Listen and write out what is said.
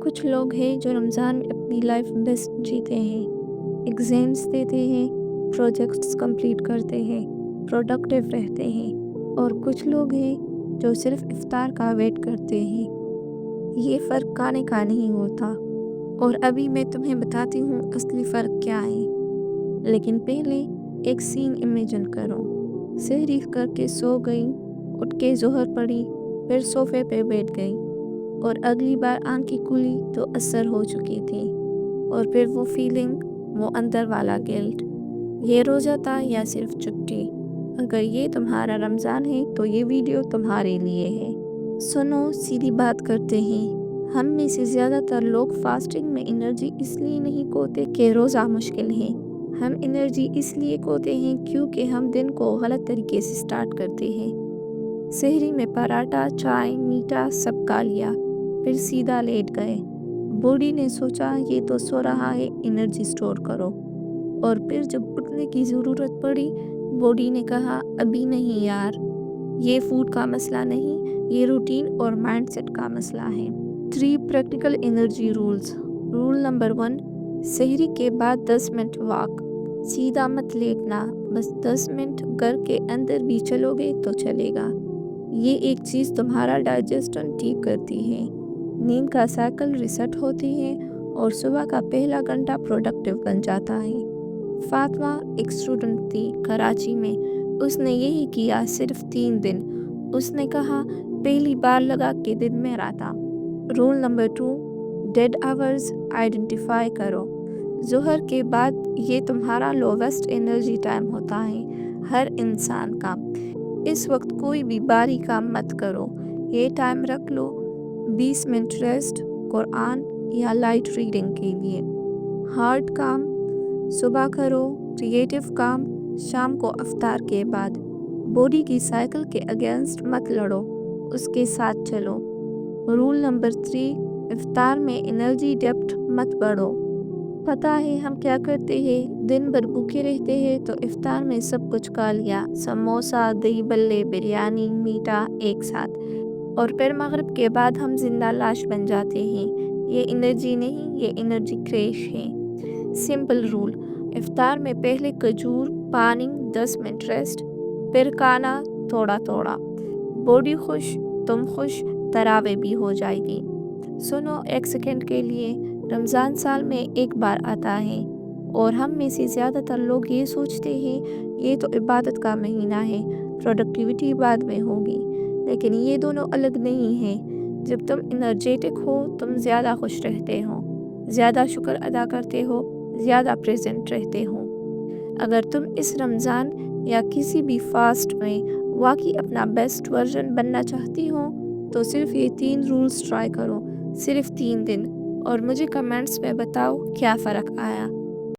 کچھ لوگ ہیں جو رمضان میں اپنی لائف بیسٹ جیتے ہیں، ایگزامس دیتے ہیں، پروجیکٹس کمپلیٹ کرتے ہیں، پروڈکٹیو رہتے ہیں، اور کچھ لوگ ہیں جو صرف افطار کا ویٹ کرتے ہیں۔ یہ فرق کھانے کا نہیں ہوتا، اور ابھی میں تمہیں بتاتی ہوں اصلی فرق کیا ہے۔ لیکن پہلے ایک سین امیجن کرو، سحری کر کے سو گئی، اٹھ کے ظہر پڑی، پھر صوفے پہ بیٹھ گئی، اور اگلی بار آنکھیں کھلی تو اثر ہو چکی تھی، اور پھر وہ فیلنگ، وہ اندر والا گلٹ، یہ روزہ تھا یا صرف چھٹی؟ اگر یہ تمہارا رمضان ہے تو یہ ویڈیو تمہارے لیے ہے۔ سنو، سیدھی بات کرتے ہیں، ہم میں سے زیادہ تر لوگ فاسٹنگ میں انرجی اس لیے نہیں کھوتے کہ روزہ مشکل ہے، ہم انرجی اس لیے کھوتے ہیں کیونکہ ہم دن کو غلط طریقے سے سٹارٹ کرتے ہیں۔ سحری میں پراٹھا، چائے، میٹھا سب کھا لیا، پھر سیدھا لیٹ گئے۔ باڈی نے سوچا یہ تو سو رہا ہے، انرجی سٹور کرو، اور پھر جب اٹھنے کی ضرورت پڑی، باڈی نے کہا ابھی نہیں یار، یہ فوڈ کا مسئلہ نہیں، یہ روٹین اور مائنڈ سیٹ کا مسئلہ ہے۔ 3 practical energy rules. Rule number 1، سحری کے بعد 10 منٹ واک، سیدھا مت لیٹنا، بس 10 منٹ گھر کے اندر بھی چلو گے تو چلے گا۔ یہ ایک چیز تمہارا ڈائجسشن ٹھیک کرتی ہے، نیند کا سائیکل ریسٹ ہوتی ہے، اور صبح کا پہلا گھنٹہ پروڈکٹیو بن جاتا ہے۔ فاطمہ ایک اسٹوڈنٹ تھی کراچی میں، اس نے یہی کیا صرف 3 دن۔ اس نے کہا پہلی بار لگا کہ دن میرا تھا۔ Rule number 2، dead hours identify کرو۔ ظہر کے بعد یہ تمہارا لوویسٹ انرجی ٹائم ہوتا ہے، ہر انسان کا۔ اس وقت کوئی بھی بھاری کام مت کرو، یہ ٹائم رکھ لو 20 منٹ ریسٹ، قرآن یا لائٹ ریڈنگ کے لیے۔ ہارڈ کام صبح کرو، کریٹیو کام شام کو افطار کے بعد۔ باڈی کی سائیکل کے اگینسٹ مت لڑو، اس کے ساتھ چلو۔ رول نمبر 3، افطار میں انرجی ڈیپتھ مت بڑھو۔ پتہ ہے ہم کیا کرتے ہیں، دن بھر بھوکے رہتے ہیں تو افطار میں سب کچھ کھا لیا، سموسہ، دہی بلے، بریانی، میٹھا ایک ساتھ، اور پھر مغرب کے بعد ہم زندہ لاش بن جاتے ہیں۔ یہ انرجی نہیں، یہ انرجی کریش ہے۔ سمپل رول، افطار میں پہلے کھجور، پانی، 10 منٹ ریسٹ، پھر کھانا تھوڑا تھوڑا۔ باڈی خوش، تم خوش، تراویح بھی ہو جائے گی۔ سنو ایک سیکنڈ کے لیے، رمضان سال میں ایک بار آتا ہے، اور ہم میں سے زیادہ تر لوگ یہ سوچتے ہیں یہ تو عبادت کا مہینہ ہے، پروڈکٹیوٹی بعد میں ہوگی، لیکن یہ دونوں الگ نہیں ہیں۔ جب تم انرجیٹک ہو تم زیادہ خوش رہتے ہو، زیادہ شکر ادا کرتے ہو، زیادہ پریزنٹ رہتے ہو۔ اگر تم اس رمضان یا کسی بھی فاسٹ میں واقعی اپنا بیسٹ ورژن بننا چاہتی ہو تو صرف یہ 3 رولز ٹرائی کرو، صرف 3 دن، اور مجھے کمنٹس میں بتاؤ کیا فرق آیا۔